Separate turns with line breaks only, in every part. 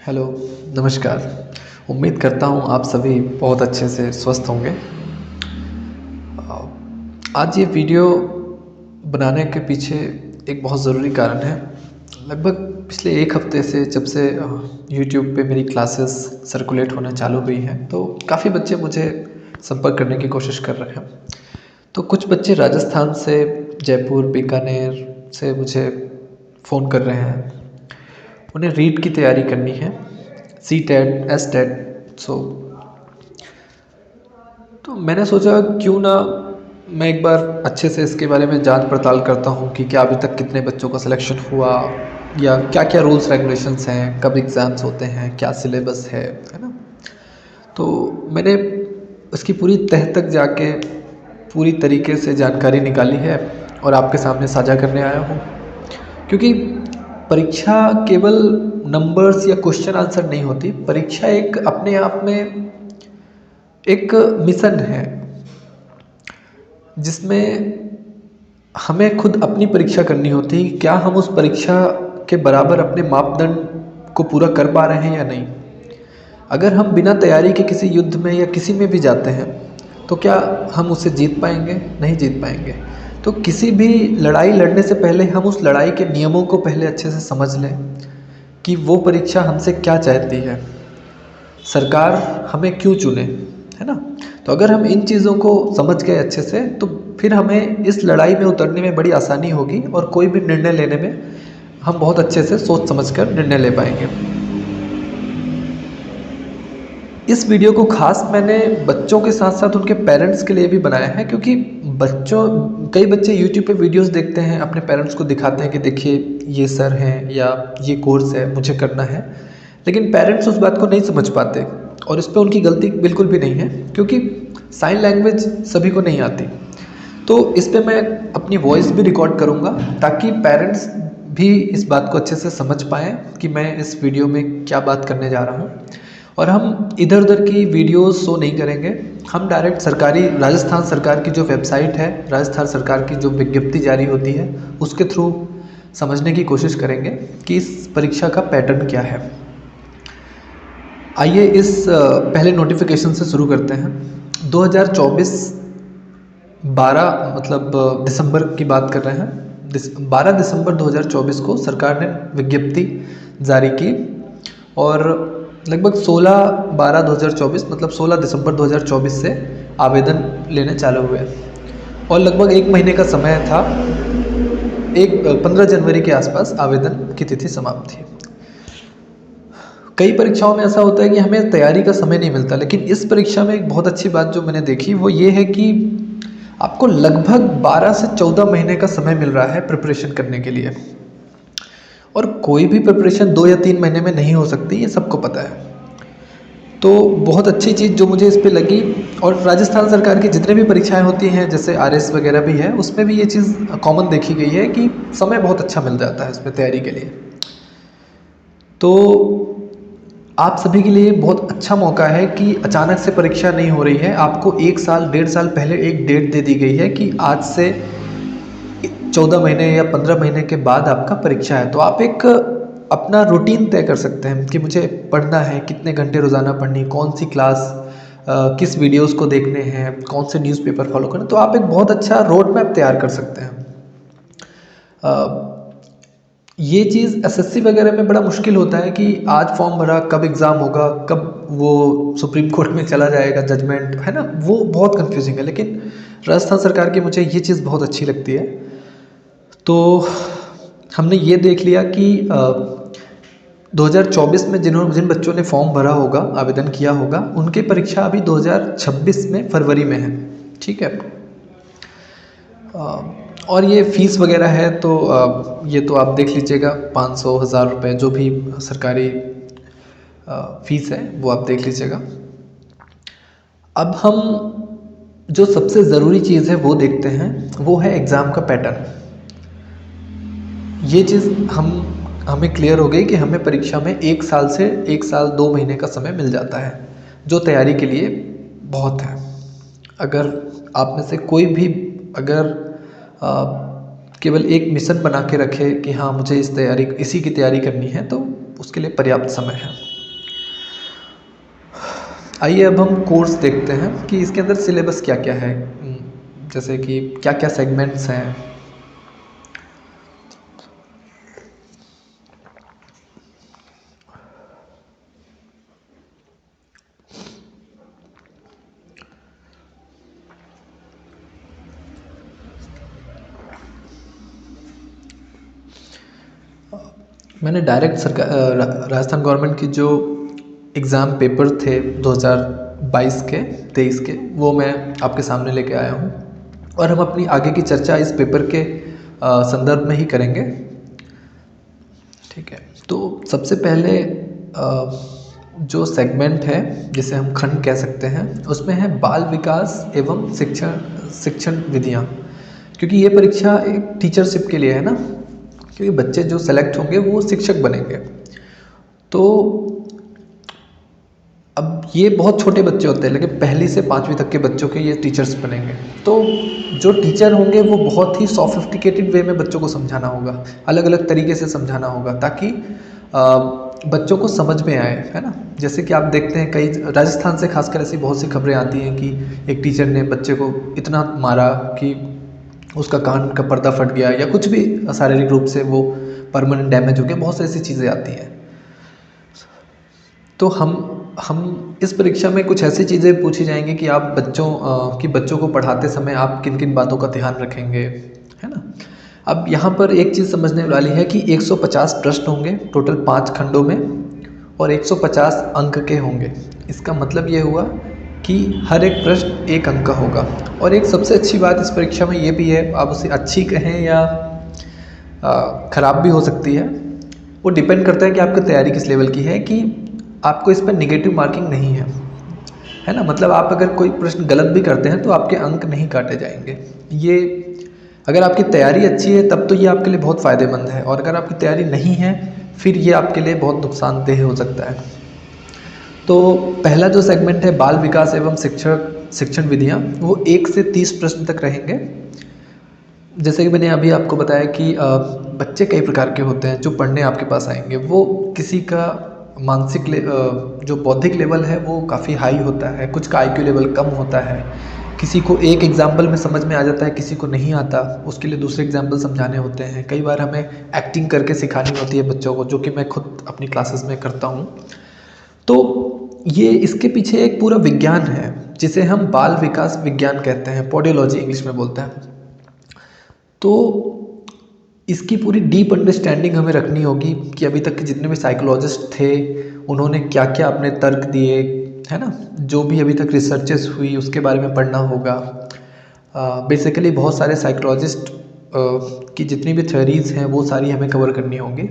Hello, नमस्कार। उम्मीद करता हूँ आप सभी बहुत अच्छे से स्वस्थ होंगे। आज ये वीडियो बनाने के पीछे एक बहुत ज़रूरी कारण है। लगभग पिछले 1 हफ़्ते से जब से यूट्यूब पे मेरी क्लासेस सर्कुलेट होना चालू हुई हैं, तो काफ़ी बच्चे मुझे संपर्क करने की कोशिश कर रहे हैं। तो कुछ बच्चे राजस्थान से, जयपुर, बीकानेर से मुझे फ़ोन कर रहे हैं। उन्हें रीट की तैयारी करनी है, सीटेट, एसटेट। तो मैंने सोचा क्यों ना मैं एक बार अच्छे से इसके बारे में जांच पड़ताल करता हूँ कि क्या अभी तक कितने बच्चों का सिलेक्शन हुआ, या क्या क्या रूल्स रेगुलेशंस हैं, कब एग्ज़ाम्स होते हैं, क्या सिलेबस है ना। तो मैंने उसकी पूरी तह तक जाके पूरी तरीके से जानकारी निकाली है और आपके सामने साझा करने आया हूँ। क्योंकि परीक्षा केवल नंबर्स या क्वेश्चन आंसर नहीं होती। परीक्षा एक अपने आप में एक मिशन है, जिसमें हमें खुद अपनी परीक्षा करनी होती है। क्या हम उस परीक्षा के बराबर अपने मापदंड को पूरा कर पा रहे हैं या नहीं। अगर हम बिना तैयारी के किसी युद्ध में या किसी में भी जाते हैं, तो क्या हम उसे जीत पाएंगे? नहीं जीत पाएंगे। तो किसी भी लड़ाई लड़ने से पहले हम उस लड़ाई के नियमों को पहले अच्छे से समझ लें कि वो परीक्षा हमसे क्या चाहती है, सरकार हमें क्यों चुने, है ना। तो अगर हम इन चीज़ों को समझ गए अच्छे से, तो फिर हमें इस लड़ाई में उतरने में बड़ी आसानी होगी और कोई भी निर्णय लेने में हम बहुत अच्छे से सोच समझ कर निर्णय ले पाएंगे। इस वीडियो को खास मैंने बच्चों के साथ साथ उनके पेरेंट्स के लिए भी बनाया है, क्योंकि कई बच्चे यूट्यूब पे वीडियोस देखते हैं, अपने पेरेंट्स को दिखाते हैं कि देखिए ये सर हैं या ये कोर्स है, मुझे करना है। लेकिन पेरेंट्स उस बात को नहीं समझ पाते, और इस पे उनकी गलती बिल्कुल भी नहीं है, क्योंकि साइन लैंग्वेज सभी को नहीं आती। तो इस पे मैं अपनी वॉइस भी रिकॉर्ड करूँगा, ताकि पेरेंट्स भी इस बात को अच्छे से समझ पाएँ कि मैं इस वीडियो में क्या बात करने जा रहा हूँ। और हम इधर उधर की वीडियोस शो नहीं करेंगे। हम डायरेक्ट सरकारी, राजस्थान सरकार की जो वेबसाइट है, राजस्थान सरकार की जो विज्ञप्ति जारी होती है, उसके थ्रू समझने की कोशिश करेंगे कि इस परीक्षा का पैटर्न क्या है। आइए इस पहले नोटिफिकेशन से शुरू करते हैं। 2024 12 मतलब दिसंबर की बात कर रहे हैं। 12 दिसंबर 2024 को सरकार ने विज्ञप्ति जारी की, और लगभग 16/12/2024 मतलब 16 दिसंबर 2024 से आवेदन लेने चालू हुए, और लगभग 1 महीने का समय था। 15 जनवरी के आसपास आवेदन की तिथि समाप्त थी। कई परीक्षाओं में ऐसा होता है कि हमें तैयारी का समय नहीं मिलता, लेकिन इस परीक्षा में एक बहुत अच्छी बात जो मैंने देखी वो ये है कि आपको लगभग 12 से 14 महीने का समय मिल रहा है प्रिपरेशन करने के लिए। और कोई भी प्रिपरेशन 2 या 3 महीने में नहीं हो सकती, ये सबको पता है। तो बहुत अच्छी चीज़ जो मुझे इस पे लगी, और राजस्थान सरकार की जितने भी परीक्षाएं होती हैं, जैसे आरएस वगैरह भी है, उसमें भी ये चीज़ कॉमन देखी गई है कि समय बहुत अच्छा मिल जाता है इसमें तैयारी के लिए। तो आप सभी के लिए बहुत अच्छा मौका है कि अचानक से परीक्षा नहीं हो रही है। आपको 1 साल, 1.5 साल पहले एक डेट दे दी गई है कि आज से 14 महीने या 15 महीने के बाद आपका परीक्षा है। तो आप एक अपना रूटीन तय कर सकते हैं कि मुझे पढ़ना है, कितने घंटे रोज़ाना पढ़नी, कौन सी क्लास, किस वीडियोस को देखने हैं, कौन से न्यूज़पेपर फॉलो करना। तो आप एक बहुत अच्छा रोड मैप तैयार कर सकते हैं। ये चीज़ एसएससी वगैरह में बड़ा मुश्किल होता है कि आज फॉर्म भरा, कब एग्ज़ाम होगा, कब वो सुप्रीम कोर्ट में चला जाएगा जजमेंट, है ना। वो बहुत कंफ्यूजिंग है। लेकिन राजस्थान सरकार की मुझे ये चीज़ बहुत अच्छी लगती है। तो हमने ये देख लिया कि 2024 में जिन बच्चों ने फॉर्म भरा होगा, आवेदन किया होगा, उनकी परीक्षा अभी 2026 में फरवरी में है। ठीक है। और ये फ़ीस वगैरह है, तो ये तो आप देख लीजिएगा, 500-1000 रुपये जो भी सरकारी फ़ीस है वो आप देख लीजिएगा। अब हम जो सबसे ज़रूरी चीज़ है वो देखते हैं, वो है एग्ज़ाम का पैटर्न। ये चीज़ हमें क्लियर हो गई कि हमें परीक्षा में 1 साल से 1 साल 2 महीने का समय मिल जाता है, जो तैयारी के लिए बहुत है। अगर आप में से कोई भी अगर केवल एक मिशन बना के रखे कि हाँ मुझे इसी की तैयारी करनी है, तो उसके लिए पर्याप्त समय है। आइए अब हम कोर्स देखते हैं कि इसके अंदर सिलेबस क्या क्या है, जैसे कि क्या क्या सेगमेंट्स हैं। मैंने डायरेक्ट राजस्थान गवर्नमेंट की जो एग्ज़ाम पेपर थे 2022 के 23 के, वो मैं आपके सामने लेके आया हूँ और हम अपनी आगे की चर्चा इस पेपर के संदर्भ में ही करेंगे। ठीक है, तो सबसे पहले जो सेगमेंट है जिसे हम खंड कह सकते हैं, उसमें है बाल विकास एवं शिक्षण विधियाँ, क्योंकि ये परीक्षा एक टीचरशिप के लिए है ना, क्योंकि बच्चे जो सेलेक्ट होंगे वो शिक्षक बनेंगे। तो अब ये बहुत छोटे बच्चे होते हैं, लेकिन पहली से 5वीं तक के बच्चों के ये टीचर्स बनेंगे। तो जो टीचर होंगे वो बहुत ही सॉफिस्टिकेटेड वे में बच्चों को समझाना होगा, अलग अलग तरीके से समझाना होगा, ताकि बच्चों को समझ में आए, है ना। जैसे कि आप देखते हैं कई राजस्थान से खासकर ऐसी बहुत सी खबरें आती हैं कि एक टीचर ने बच्चे को इतना मारा कि उसका कान का पर्दा फट गया, या कुछ भी शारीरिक रूप से वो परमानेंट डैमेज हो गया। बहुत सारी ऐसी चीज़ें आती हैं। तो हम इस परीक्षा में कुछ ऐसी चीज़ें पूछी जाएंगी कि आप बच्चों को पढ़ाते समय आप किन किन बातों का ध्यान रखेंगे, है ना। अब यहाँ पर एक चीज़ समझने वाली है कि 150 प्रश्न होंगे टोटल 5 खंडों में, और 150 अंक के होंगे। इसका मतलब ये हुआ कि हर एक प्रश्न 1 अंक का होगा। और एक सबसे अच्छी बात इस परीक्षा में ये भी है, आप उसे अच्छी कहें या ख़राब भी हो सकती है, वो डिपेंड करता है कि आपकी तैयारी किस लेवल की है, कि आपको इस पर निगेटिव मार्किंग नहीं है ना। मतलब आप अगर कोई प्रश्न गलत भी करते हैं तो आपके अंक नहीं काटे जाएंगे। ये अगर आपकी तैयारी अच्छी है तब तो ये आपके लिए बहुत फ़ायदेमंद है, और अगर आपकी तैयारी नहीं है फिर ये आपके लिए बहुत नुकसानदेह हो सकता है। तो पहला जो सेगमेंट है बाल विकास एवं शिक्षण विधियाँ, वो 1 से 30 प्रश्न तक रहेंगे। जैसे कि मैंने अभी आपको बताया कि बच्चे कई प्रकार के होते हैं जो पढ़ने आपके पास आएंगे। वो किसी का मानसिक जो बौद्धिक लेवल है वो काफ़ी हाई होता है, कुछ का IQ लेवल कम होता है, किसी को एक एग्जाम्पल में समझ में आ जाता है, किसी को नहीं आता, उसके लिए दूसरे एग्जाम्पल समझाने होते हैं। कई बार हमें एक्टिंग करके सिखानी होती है बच्चों को, जो कि मैं खुद अपनी क्लासेस में करता हूँ। तो ये इसके पीछे एक पूरा विज्ञान है जिसे हम बाल विकास विज्ञान कहते हैं, पॉडियोलॉजी इंग्लिश में बोलते हैं। तो इसकी पूरी डीप अंडरस्टैंडिंग हमें रखनी होगी कि अभी तक के जितने भी साइकोलॉजिस्ट थे उन्होंने क्या क्या अपने तर्क दिए, है ना। जो भी अभी तक रिसर्चेस हुई उसके बारे में पढ़ना होगा। बेसिकली बहुत सारे साइकोलॉजिस्ट की जितनी भी थ्योरीज़ हैं वो सारी हमें कवर करनी होंगी,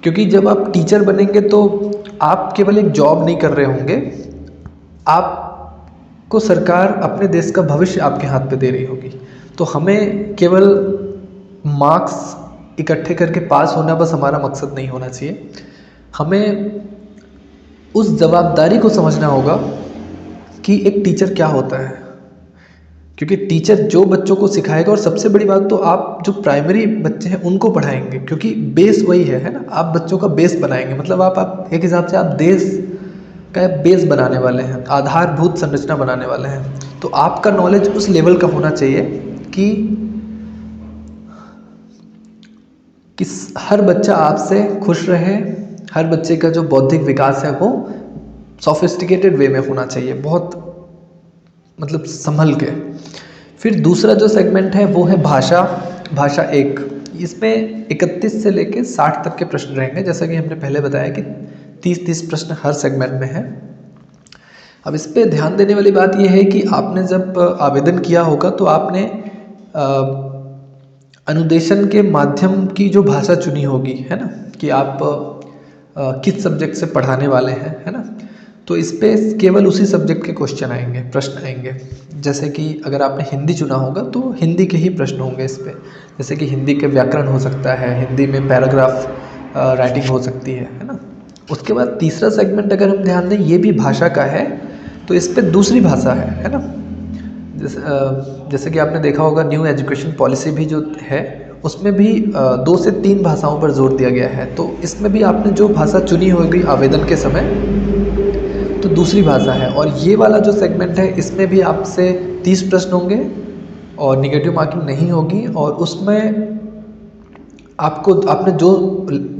क्योंकि जब आप टीचर बनेंगे तो आप केवल एक जॉब नहीं कर रहे होंगे, आपको सरकार अपने देश का भविष्य आपके हाथ पे दे रही होगी। तो हमें केवल मार्क्स इकट्ठे करके पास होना बस हमारा मकसद नहीं होना चाहिए। हमें उस जवाबदारी को समझना होगा कि एक टीचर क्या होता है, क्योंकि टीचर जो बच्चों को सिखाएगा, और सबसे बड़ी बात तो आप जो प्राइमरी बच्चे हैं उनको पढ़ाएंगे, क्योंकि बेस वही है ना। आप बच्चों का बेस बनाएंगे, मतलब आप एक हिसाब से आप देश का बेस बनाने वाले हैं, आधारभूत संरचना बनाने वाले हैं। तो आपका नॉलेज उस लेवल का होना चाहिए कि हर बच्चा आपसे खुश रहे, हर बच्चे का जो बौद्धिक विकास है वो सोफिस्टिकेटेड वे में होना चाहिए, बहुत मतलब संभल के। फिर दूसरा जो सेगमेंट है वो है भाषा 1। इसमें 31 से लेके 60 तक के प्रश्न रहेंगे, जैसा कि हमने पहले बताया कि 30 प्रश्न हर सेगमेंट में है। अब इस पे ध्यान देने वाली बात यह है कि आपने जब आवेदन किया होगा तो आपने अनुदेशन के माध्यम की जो भाषा चुनी होगी, है ना, कि आप किस सब्जेक्ट से पढ़ाने वाले हैं, है ना। तो इस पे केवल उसी सब्जेक्ट के क्वेश्चन आएंगे, प्रश्न आएंगे। जैसे कि अगर आपने हिंदी चुना होगा तो हिंदी के ही प्रश्न होंगे इस पे, जैसे कि हिंदी के व्याकरण हो सकता है, हिंदी में पैराग्राफ राइटिंग हो सकती है ना। उसके बाद तीसरा सेगमेंट अगर हम ध्यान दें, ये भी भाषा का है, तो इस पे दूसरी भाषा है ना। जैसे कि आपने देखा होगा न्यू एजुकेशन पॉलिसी भी जो है उसमें भी 2 से 3 भाषाओं पर जोर दिया गया है। तो इसमें भी आपने जो भाषा चुनी होगी आवेदन के समय, तो दूसरी भाषा है। और ये वाला जो सेगमेंट है इसमें भी आपसे 30 प्रश्न होंगे और निगेटिव मार्किंग नहीं होगी, और उसमें आपको आपने जो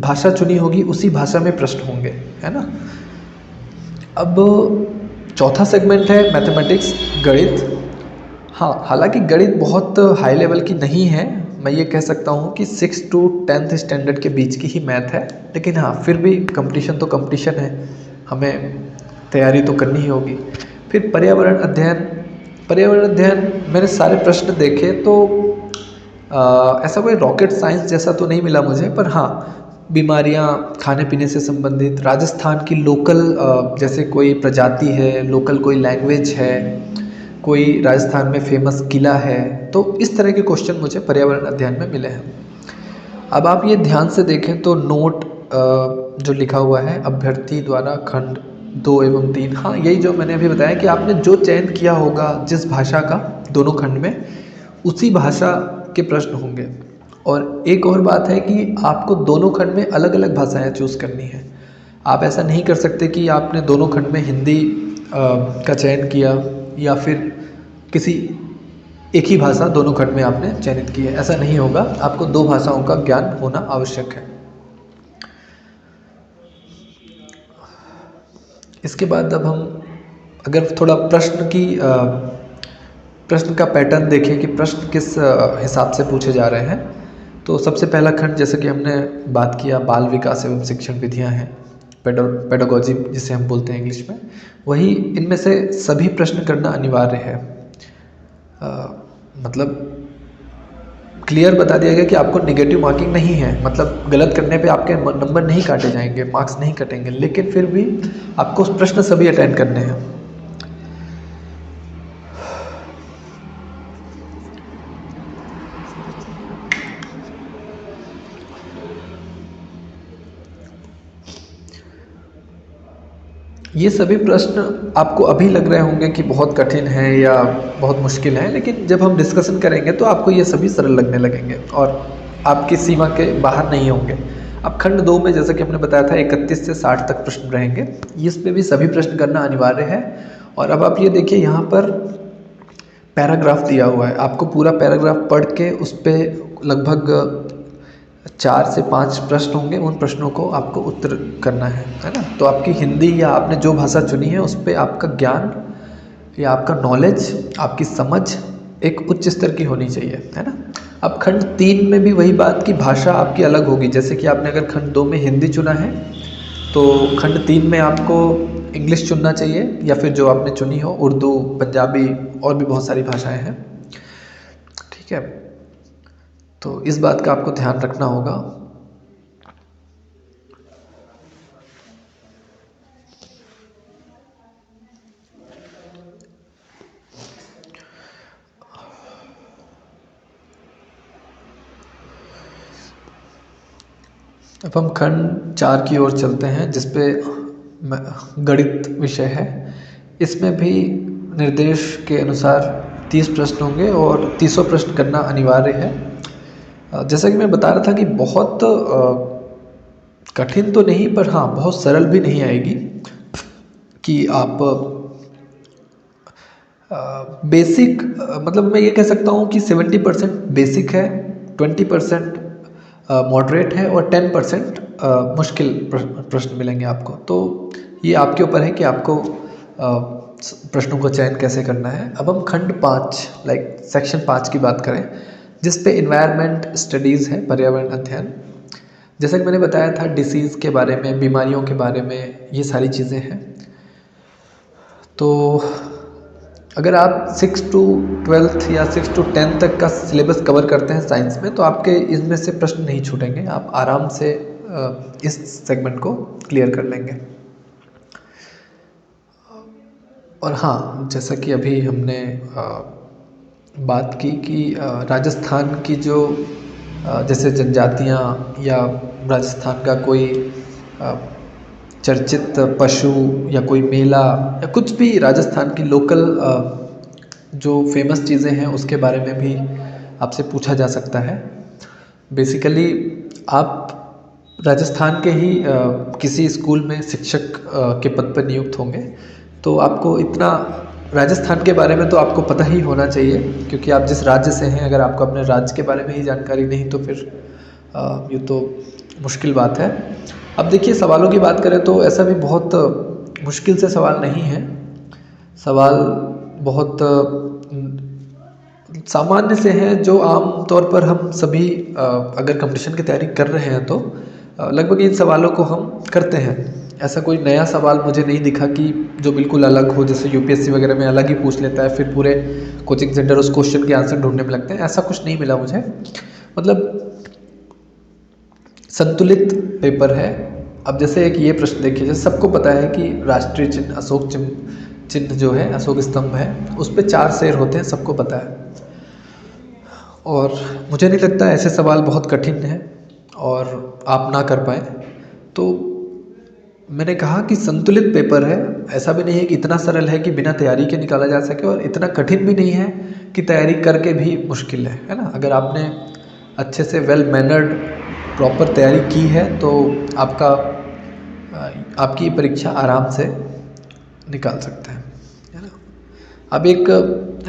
भाषा चुनी होगी उसी भाषा में प्रश्न होंगे, है ना। अब चौथा सेगमेंट है मैथमेटिक्स, गणित। हाँ, हालांकि गणित बहुत हाई लेवल की नहीं है, मैं ये कह सकता हूँ कि 6 to 10th स्टैंडर्ड के बीच की ही मैथ है, लेकिन हाँ फिर भी कंपटीशन तो कंपटीशन है, हमें तैयारी तो करनी ही होगी। फिर पर्यावरण अध्ययन। पर्यावरण अध्ययन मैंने सारे प्रश्न देखे तो ऐसा कोई रॉकेट साइंस जैसा तो नहीं मिला मुझे, पर हाँ बीमारियाँ, खाने पीने से संबंधित, राजस्थान की लोकल जैसे कोई प्रजाति है, लोकल कोई लैंग्वेज है, कोई राजस्थान में फेमस किला है, तो इस तरह के क्वेश्चन मुझे पर्यावरण अध्ययन में मिले हैं। अब आप ये ध्यान से देखें तो नोट जो लिखा हुआ है अभ्यर्थी द्वारा खंड 2 एवं 3, हाँ यही जो मैंने अभी बताया कि आपने जो चयन किया होगा जिस भाषा का दोनों खंड में, उसी भाषा के प्रश्न होंगे। और एक और बात है कि आपको दोनों खंड में अलग अलग भाषाएं चूज़ करनी है। आप ऐसा नहीं कर सकते कि आपने दोनों खंड में हिंदी का चयन किया या फिर किसी एक ही भाषा दोनों खंड में आपने चयनित की है, ऐसा नहीं होगा। आपको दो भाषाओं का ज्ञान होना आवश्यक है। इसके बाद अब हम अगर थोड़ा प्रश्न का पैटर्न देखें कि प्रश्न किस हिसाब से पूछे जा रहे हैं, तो सबसे पहला खंड जैसे कि हमने बात किया बाल विकास एवं शिक्षण विधियां हैं, पेडागोजी जिसे हम बोलते हैं इंग्लिश में, वही इनमें से सभी प्रश्न करना अनिवार्य है। मतलब क्लियर बता दिया गया कि आपको नेगेटिव मार्किंग नहीं है, मतलब गलत करने पे आपके नंबर नहीं काटे जाएंगे, मार्क्स नहीं कटेंगे, लेकिन फिर भी आपको प्रश्न सभी अटेंड करने हैं। ये सभी प्रश्न आपको अभी लग रहे होंगे कि बहुत कठिन है या बहुत मुश्किल है, लेकिन जब हम डिस्कशन करेंगे तो आपको ये सभी सरल लगने लगेंगे और आपकी सीमा के बाहर नहीं होंगे। अब खंड 2 में जैसा कि हमने बताया था 31 से 60 तक प्रश्न रहेंगे, इसमें भी सभी प्रश्न करना अनिवार्य है। और अब आप ये देखिए यहाँ पर पैराग्राफ दिया हुआ है, आपको पूरा पैराग्राफ पढ़ के उस पर लगभग 4 से 5 प्रश्न होंगे, उन प्रश्नों को आपको उत्तर करना है ना। तो आपकी हिंदी या आपने जो भाषा चुनी है उस पर आपका ज्ञान या आपका नॉलेज, आपकी समझ एक उच्च स्तर की होनी चाहिए, है ना। अब खंड 3 में भी वही बात की भाषा आपकी अलग होगी। जैसे कि आपने अगर खंड 2 में हिंदी चुना है तो खंड 3 में आपको इंग्लिश चुनना चाहिए, या फिर जो आपने चुनी हो उर्दू, पंजाबी और भी बहुत सारी भाषाएं हैं, ठीक है। तो इस बात का आपको ध्यान रखना होगा। अब हम खंड 4 की ओर चलते हैं, जिसपे गणित विषय है। इसमें भी निर्देश के अनुसार 30 प्रश्न होंगे और 30 प्रश्न करना अनिवार्य है। जैसा कि मैं बता रहा था कि बहुत कठिन तो नहीं, पर हाँ बहुत सरल भी नहीं आएगी कि आप बेसिक, मतलब मैं ये कह सकता हूँ कि 70% बेसिक है, 20% मॉडरेट है और 10% मुश्किल प्रश्न मिलेंगे आपको। तो ये आपके ऊपर है कि आपको प्रश्नों का चयन कैसे करना है। अब हम खंड 5 सेक्शन 5 की बात करें, जिस पे इन्वायरमेंट स्टडीज़ है, पर्यावरण अध्ययन। जैसा कि मैंने बताया था डिसीज़ के बारे में, बीमारियों के बारे में, ये सारी चीज़ें हैं। तो अगर आप 6 to 12th या 6 to 10th तक का सिलेबस कवर करते हैं साइंस में, तो आपके इसमें से प्रश्न नहीं छूटेंगे, आप आराम से इस सेगमेंट को क्लियर कर लेंगे। और हाँ, जैसा कि अभी हमने बात की कि राजस्थान की जो जैसे जनजातियाँ या राजस्थान का कोई चर्चित पशु या कोई मेला या कुछ भी राजस्थान की लोकल जो फेमस चीज़ें हैं उसके बारे में भी आपसे पूछा जा सकता है। बेसिकली आप राजस्थान के ही किसी स्कूल में शिक्षक के पद पर नियुक्त होंगे। तो आपको इतना राजस्थान के बारे में तो आपको पता ही होना चाहिए, क्योंकि आप जिस राज्य से हैं, अगर आपको अपने राज्य के बारे में ही जानकारी नहीं तो फिर ये तो मुश्किल बात है। अब देखिए, सवालों की बात करें तो ऐसा भी बहुत मुश्किल से सवाल नहीं है। सवाल बहुत सामान्य से हैं, जो आम तौर पर हम सभी अगर कंपटीशन की तैयारी कर रहे हैं तो लगभग इन सवालों को हम करते हैं। ऐसा कोई नया सवाल मुझे नहीं दिखा कि जो बिल्कुल अलग हो, जैसे यूपीएससी वगैरह में अलग ही पूछ लेता है, फिर पूरे कोचिंग सेंटर उस क्वेश्चन के आंसर ढूंढने में लगते हैं। ऐसा कुछ नहीं मिला मुझे। मतलब संतुलित पेपर है। अब जैसे एक ये प्रश्न देखिए, जैसे सबको पता है कि राष्ट्रीय चिन्ह अशोक चिन्ह जो है, अशोक स्तंभ है, उस पे 4 शेर होते हैं, सबको पता है। और मुझे नहीं लगता ऐसे सवाल बहुत कठिन हैं और आप ना कर पाएँ। तो मैंने कहा कि संतुलित पेपर है। ऐसा भी नहीं है कि इतना सरल है कि बिना तैयारी के निकाला जा सके, और इतना कठिन भी नहीं है कि तैयारी करके भी मुश्किल है ना। अगर आपने अच्छे से वेल मैनर्ड प्रॉपर तैयारी की है तो आपकी परीक्षा आराम से निकाल सकते हैं, है ना। अब एक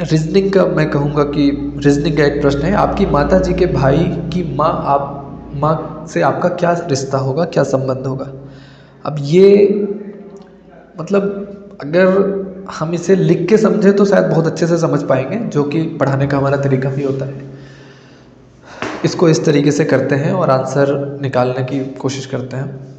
रीजनिंग का मैं कहूँगा कि रीजनिंग का एक प्रश्न है, आपकी माता जी के भाई की माँ से आपका क्या रिश्ता होगा, क्या संबंध होगा। अब ये मतलब अगर हम इसे लिख के समझे तो शायद बहुत अच्छे से समझ पाएंगे, जो कि पढ़ाने का हमारा तरीका भी होता है। इसको इस तरीके से करते हैं और आंसर निकालने की कोशिश करते हैं।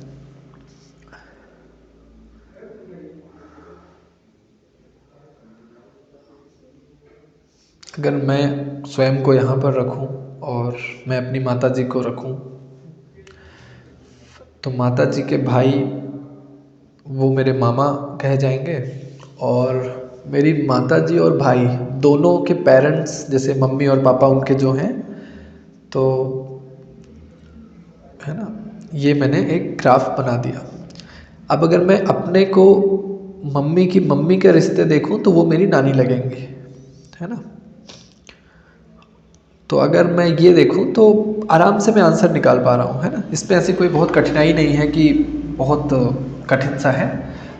अगर मैं स्वयं को यहाँ पर रखूँ और मैं अपनी माता जी को रखूँ, तो माता जी के भाई वो मेरे मामा कहे जाएंगे, और मेरी माता जी और भाई दोनों के पेरेंट्स, जैसे मम्मी और पापा उनके जो हैं, तो है ना, ये मैंने एक ग्राफ बना दिया। अब अगर मैं अपने को मम्मी की मम्मी के रिश्ते देखूं तो वो मेरी नानी लगेंगी, है ना। तो अगर मैं ये देखूं तो आराम से मैं आंसर निकाल पा रहा हूँ, है ना। इसमें ऐसी कोई बहुत कठिनाई नहीं है कि बहुत कठिन सा है,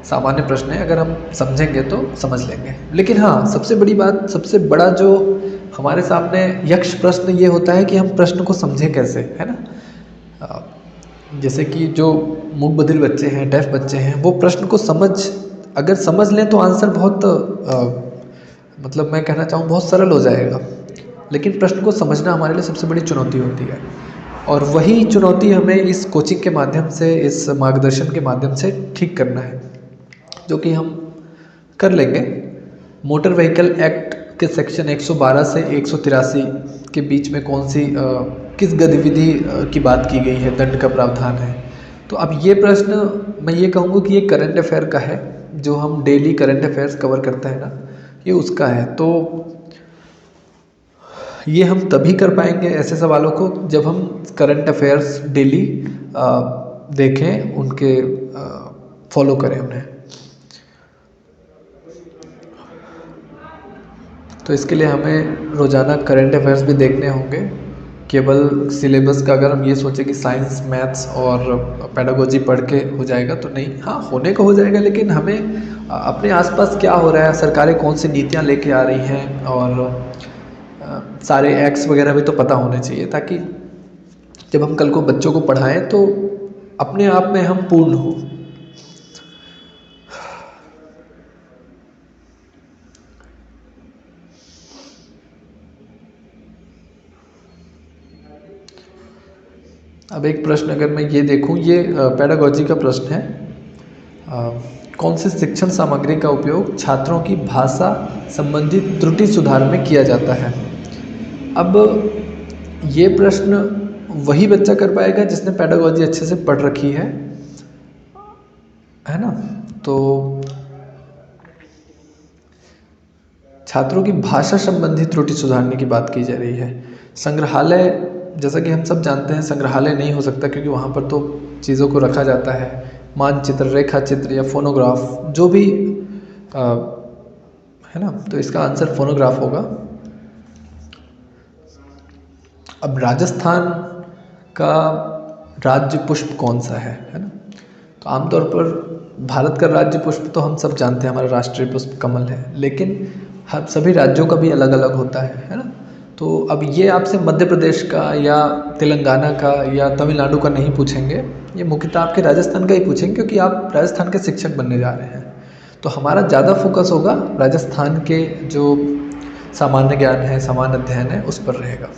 सामान्य प्रश्न है। अगर हम समझेंगे तो समझ लेंगे। लेकिन हाँ, सबसे बड़ी बात, सबसे बड़ा जो हमारे सामने यक्ष प्रश्न ये होता है कि हम प्रश्न को समझें कैसे, है ना। जैसे कि जो मूक बधिर बच्चे हैं, डेफ बच्चे हैं, वो प्रश्न को अगर समझ लें तो आंसर बहुत मतलब मैं कहना चाहूँ बहुत सरल हो जाएगा। लेकिन प्रश्न को समझना हमारे लिए सबसे बड़ी चुनौती होती है, और वही चुनौती हमें इस कोचिंग के माध्यम से, इस मार्गदर्शन के माध्यम से ठीक करना है, जो कि हम कर लेंगे। मोटर व्हीकल एक्ट के सेक्शन 112 से 183 के बीच में कौन सी किस गतिविधि की बात की गई है, दंड का प्रावधान है। तो अब ये प्रश्न मैं ये कहूँगा कि ये करंट अफेयर का है, जो हम डेली करंट अफेयर्स कवर करते हैं ना, ये उसका है। तो ये हम तभी कर पाएंगे ऐसे सवालों को जब हम करंट अफेयर्स डेली देखें, उनके फॉलो करें उन्हें। तो इसके लिए हमें रोज़ाना करंट अफेयर्स भी देखने होंगे। केवल सिलेबस का अगर हम ये सोचें कि साइंस, मैथ्स और पेडागोजी पढ़ के हो जाएगा तो नहीं। हाँ, होने को हो जाएगा, लेकिन हमें अपने आसपास क्या हो रहा है, सरकारें कौन सी नीतियाँ लेके आ रही हैं, और सारे एक्ट्स वगैरह भी तो पता होने चाहिए, ताकि जब हम कल को बच्चों को पढ़ाएं तो अपने आप में हम पूर्ण हो। अब एक प्रश्न अगर मैं ये देखूं, ये पेडागोजी का प्रश्न है। कौन सी शिक्षण सामग्री का उपयोग छात्रों की भाषा संबंधित त्रुटि सुधार में किया जाता है। अब ये प्रश्न वही बच्चा कर पाएगा जिसने पेडागोजी अच्छे से पढ़ रखी है ना। तो छात्रों की भाषा संबंधी त्रुटि सुधारने की बात की जा रही है। संग्रहालय, जैसा कि हम सब जानते हैं, संग्रहालय नहीं हो सकता, क्योंकि वहाँ पर तो चीज़ों को रखा जाता है। मानचित्र, रेखा चित्र या फोनोग्राफ, जो भी है ना, तो इसका आंसर फोनोग्राफ होगा। अब राजस्थान का राज्य पुष्प कौन सा है ना। तो आमतौर पर भारत का राज्य पुष्प तो हम सब जानते हैं, हमारा राष्ट्रीय पुष्प कमल है, लेकिन हर सभी राज्यों का भी अलग अलग होता है ना। तो अब ये आपसे मध्य प्रदेश का या तेलंगाना का या तमिलनाडु का नहीं पूछेंगे, ये मुख्यतः आपके राजस्थान का ही पूछेंगे, क्योंकि आप राजस्थान के शिक्षक बनने जा रहे हैं। तो हमारा ज़्यादा फोकस होगा राजस्थान के जो सामान्य ज्ञान है, सामान्य अध्ययन है, उस पर रहेगा।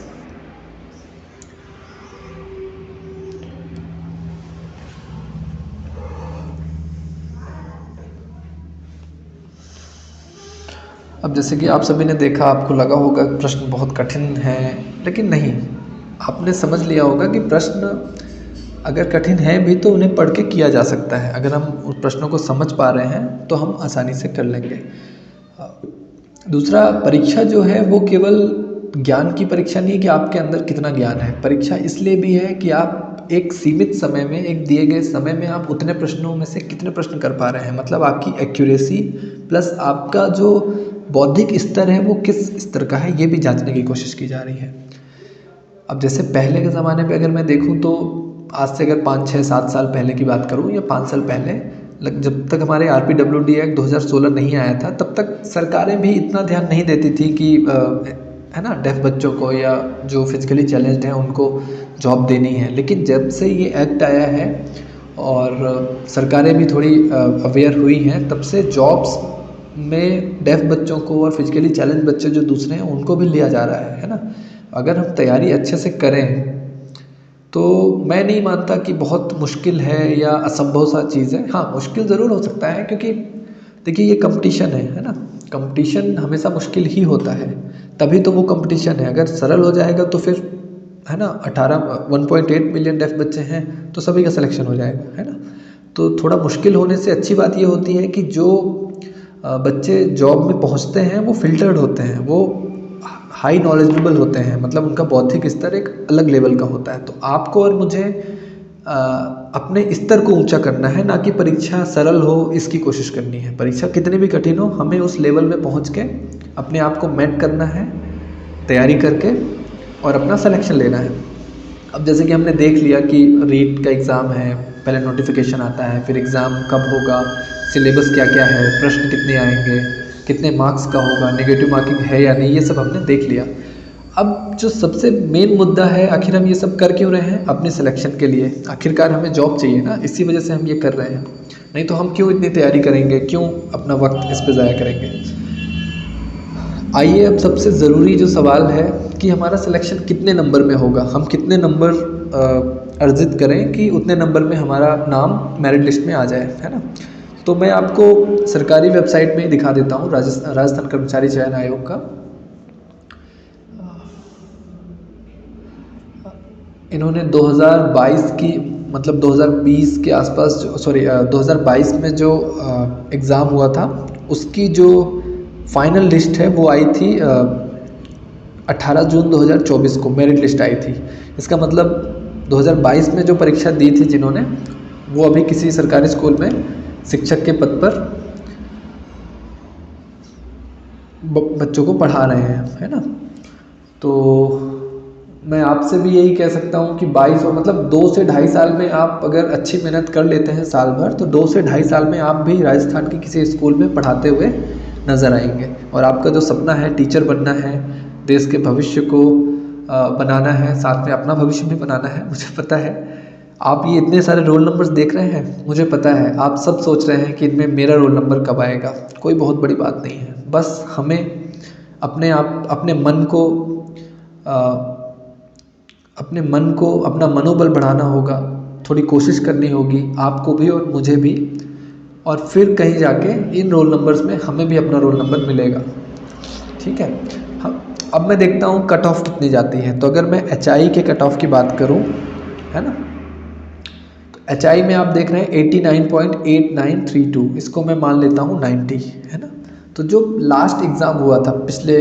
अब जैसे कि आप सभी ने देखा, आपको लगा होगा प्रश्न बहुत कठिन है, लेकिन नहीं, आपने समझ लिया होगा कि प्रश्न अगर कठिन है भी तो उन्हें पढ़ के किया जा सकता है। अगर हम उस प्रश्नों को समझ पा रहे हैं तो हम आसानी से कर लेंगे। दूसरा, परीक्षा जो है वो केवल ज्ञान की परीक्षा नहीं है कि आपके अंदर कितना ज्ञान है। परीक्षा इसलिए भी है कि आप एक सीमित समय में, एक दिए गए समय में आप उतने प्रश्नों में से कितने प्रश्न कर पा रहे हैं, मतलब आपकी एक्यूरेसी प्लस आपका जो बौद्धिक स्तर है वो किस स्तर का है, ये भी जांचने की कोशिश की जा रही है। अब जैसे पहले के ज़माने पे अगर मैं देखूं तो आज से अगर 5, 6, 7 साल पहले की बात करूं या 5 साल पहले, जब तक हमारे RPWD एक्ट 2016 नहीं आया था, तब तक सरकारें भी इतना ध्यान नहीं देती थी कि है ना, डेफ बच्चों को या जो फिजिकली चैलेंज्ड हैं उनको जॉब देनी है। लेकिन जब से ये एक्ट आया है और सरकारें भी थोड़ी अवेयर हुई हैं, तब से जॉब्स में डेफ बच्चों को और फिजिकली चैलेंज बच्चे जो दूसरे हैं उनको भी लिया जा रहा है ना। अगर हम तैयारी अच्छे से करें तो मैं नहीं मानता कि बहुत मुश्किल है या असंभव सा चीज़ है। हाँ, मुश्किल ज़रूर हो सकता है, क्योंकि देखिए ये कंपटीशन है ना। कंपटीशन हमेशा मुश्किल ही होता है, तभी तो वो कंपटीशन है। अगर सरल हो जाएगा तो फिर है ना, 1.8 मिलियन डेफ बच्चे हैं तो सभी का सिलेक्शन हो जाएगा, है ना। तो थोड़ा मुश्किल होने से अच्छी बात ये होती है कि जो बच्चे जॉब में पहुंचते हैं वो फिल्टर्ड होते हैं, वो हाई नॉलेजेबल होते हैं, मतलब उनका बौद्धिक स्तर एक अलग लेवल का होता है। तो आपको और मुझे अपने स्तर को ऊंचा करना है, ना कि परीक्षा सरल हो इसकी कोशिश करनी है। परीक्षा कितनी भी कठिन हो, हमें उस लेवल में पहुंच के अपने आप को मेट करना है, तैयारी करके, और अपना सिलेक्शन लेना है। अब जैसे कि हमने देख लिया कि रीट का एग्ज़ाम है, पहले नोटिफिकेशन आता है, फिर एग्ज़ाम कब होगा, सिलेबस क्या क्या है, प्रश्न कितने आएंगे, कितने मार्क्स का होगा, नेगेटिव मार्किंग है या नहीं, ये सब हमने देख लिया। अब जो सबसे मेन मुद्दा है, आखिर हम ये सब कर क्यों रहे हैं? अपने सिलेक्शन के लिए। आखिरकार हमें जॉब चाहिए ना, इसी वजह से हम ये कर रहे हैं। नहीं तो हम क्यों इतनी तैयारी करेंगे, क्यों अपना वक्त इस पर ज़ाया करेंगे। आइए, अब सबसे ज़रूरी जो सवाल है कि हमारा सिलेक्शन कितने नंबर में होगा, हम कितने नंबर अर्जित करें कि उतने नंबर में हमारा नाम मेरिट लिस्ट में आ जाए, है ना। तो मैं आपको सरकारी वेबसाइट में ही दिखा देता हूँ, राजस्थान कर्मचारी चयन आयोग का। इन्होंने 2022 की, मतलब 2020 के आसपास, 2022 में जो एग्ज़ाम हुआ था उसकी जो फाइनल लिस्ट है वो आई थी 18 जून 2024 को मेरिट लिस्ट आई थी। इसका मतलब 2022 में जो परीक्षा दी थी जिन्होंने, वो अभी किसी सरकारी स्कूल में शिक्षक के पद पर बच्चों को पढ़ा रहे हैं, है ना। तो मैं आपसे भी यही कह सकता हूँ कि 22 और मतलब 2 से ढाई साल में आप अगर अच्छी मेहनत कर लेते हैं साल भर, तो 2 से ढाई साल में आप भी राजस्थान के किसी स्कूल में पढ़ाते हुए नज़र आएंगे। और आपका जो सपना है टीचर बनना है, देश के भविष्य को बनाना है, साथ में अपना भविष्य भी बनाना है, मुझे पता है। आप ये इतने सारे रोल नंबर्स देख रहे हैं, मुझे पता है आप सब सोच रहे हैं कि इनमें मेरा रोल नंबर कब आएगा। कोई बहुत बड़ी बात नहीं है, बस हमें अपने मन को अपना मनोबल बढ़ाना होगा, थोड़ी कोशिश करनी होगी आपको भी और मुझे भी, और फिर कहीं जाके इन रोल नंबर्स में हमें भी अपना रोल नंबर मिलेगा, ठीक है। अब मैं देखता हूँ कट ऑफ कितनी जाती है। तो अगर मैं HI के कट ऑफ की बात करूँ, है ना, तो HI में आप देख रहे हैं 89.8932, इसको मैं मान लेता हूँ 90, है ना। तो जो लास्ट एग्ज़ाम हुआ था पिछले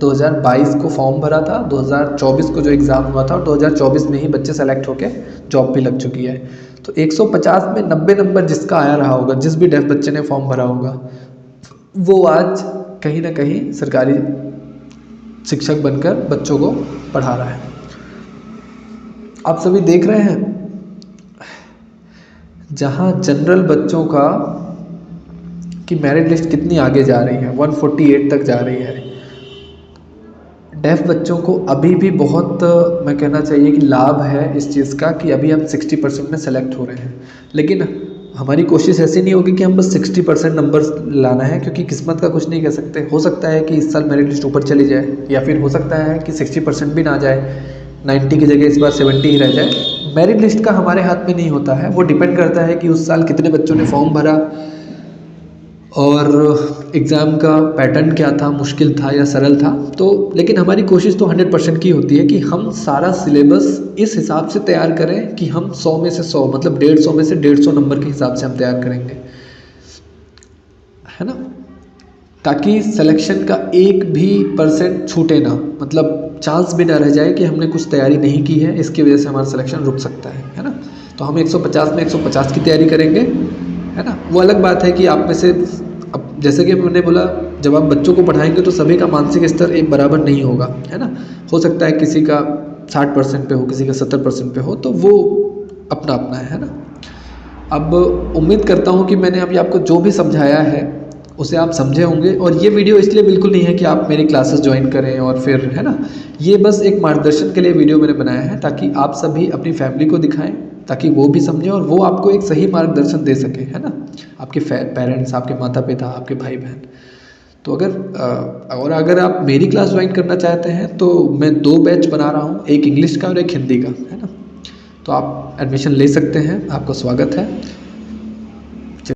2022 को फॉर्म भरा था, 2024 को जो एग्ज़ाम हुआ था, और 2024 में ही बच्चे सेलेक्ट होके जॉब भी लग चुकी है। तो 150 में 90 नंबर जिसका आया रहा होगा, जिस भी डेफ बच्चे ने फॉर्म भरा होगा, वो आज कहीं ना कहीं सरकारी शिक्षक बनकर बच्चों को पढ़ा रहा है। आप सभी देख रहे हैं जहाँ जनरल बच्चों का कि मेरिट लिस्ट कितनी आगे जा रही है, 148 तक जा रही है। डेफ बच्चों को अभी भी बहुत मैं कहना चाहिए कि लाभ है इस चीज़ का कि अभी हम 60% में सेलेक्ट हो रहे हैं। लेकिन हमारी कोशिश ऐसी नहीं होगी कि हम बस 60% नंबर्स लाना है, क्योंकि किस्मत का कुछ नहीं कह सकते। हो सकता है कि इस साल मेरिट लिस्ट ऊपर चली जाए, या फिर हो सकता है कि 60% भी ना जाए, 90 की जगह इस बार 70 ही रह जाए। मेरिट लिस्ट का हमारे हाथ में नहीं होता है, वो डिपेंड करता है कि उस साल कितने बच्चों ने फॉर्म भरा और एग्ज़ाम का पैटर्न क्या था, मुश्किल था या सरल था। तो लेकिन हमारी कोशिश तो 100% की होती है कि हम सारा सिलेबस इस हिसाब से तैयार करें कि हम 100 में से 100 मतलब 150 में से 150 नंबर के हिसाब से हम तैयार करेंगे, है ना, ताकि सिलेक्शन का एक भी % छूटे ना, मतलब चांस भी ना रह जाए कि हमने कुछ तैयारी नहीं की है, इसकी वजह से हमारा सिलेक्शन रुक सकता है ना। तो हम 150 में 150 की तैयारी करेंगे, है ना। वो अलग बात है कि आप में से, अब जैसे कि मैंने बोला, जब आप बच्चों को पढ़ाएंगे तो सभी का मानसिक स्तर एक बराबर नहीं होगा, है ना। हो सकता है किसी का 60% पे हो, किसी का 70% पे हो, तो वो अपना अपना है ना। अब उम्मीद करता हूँ कि मैंने अभी आपको जो भी समझाया है उसे आप समझे होंगे। और ये वीडियो इसलिए बिल्कुल नहीं है कि आप मेरी क्लासेस ज्वाइन करें और फिर, है ना, ये बस एक मार्गदर्शन के लिए वीडियो मैंने बनाया है, ताकि आप सभी अपनी फैमिली को दिखाएं, ताकि वो भी समझें और वो आपको एक सही मार्गदर्शन दे सकें, है ना। आपके पेरेंट्स, आपके माता पिता, आपके भाई बहन। तो अगर आप मेरी क्लास ज्वाइन करना चाहते हैं तो मैं 2 बैच बना रहा हूँ, एक इंग्लिश का और एक हिंदी का, है ना। तो आप एडमिशन ले सकते हैं, आपका स्वागत है।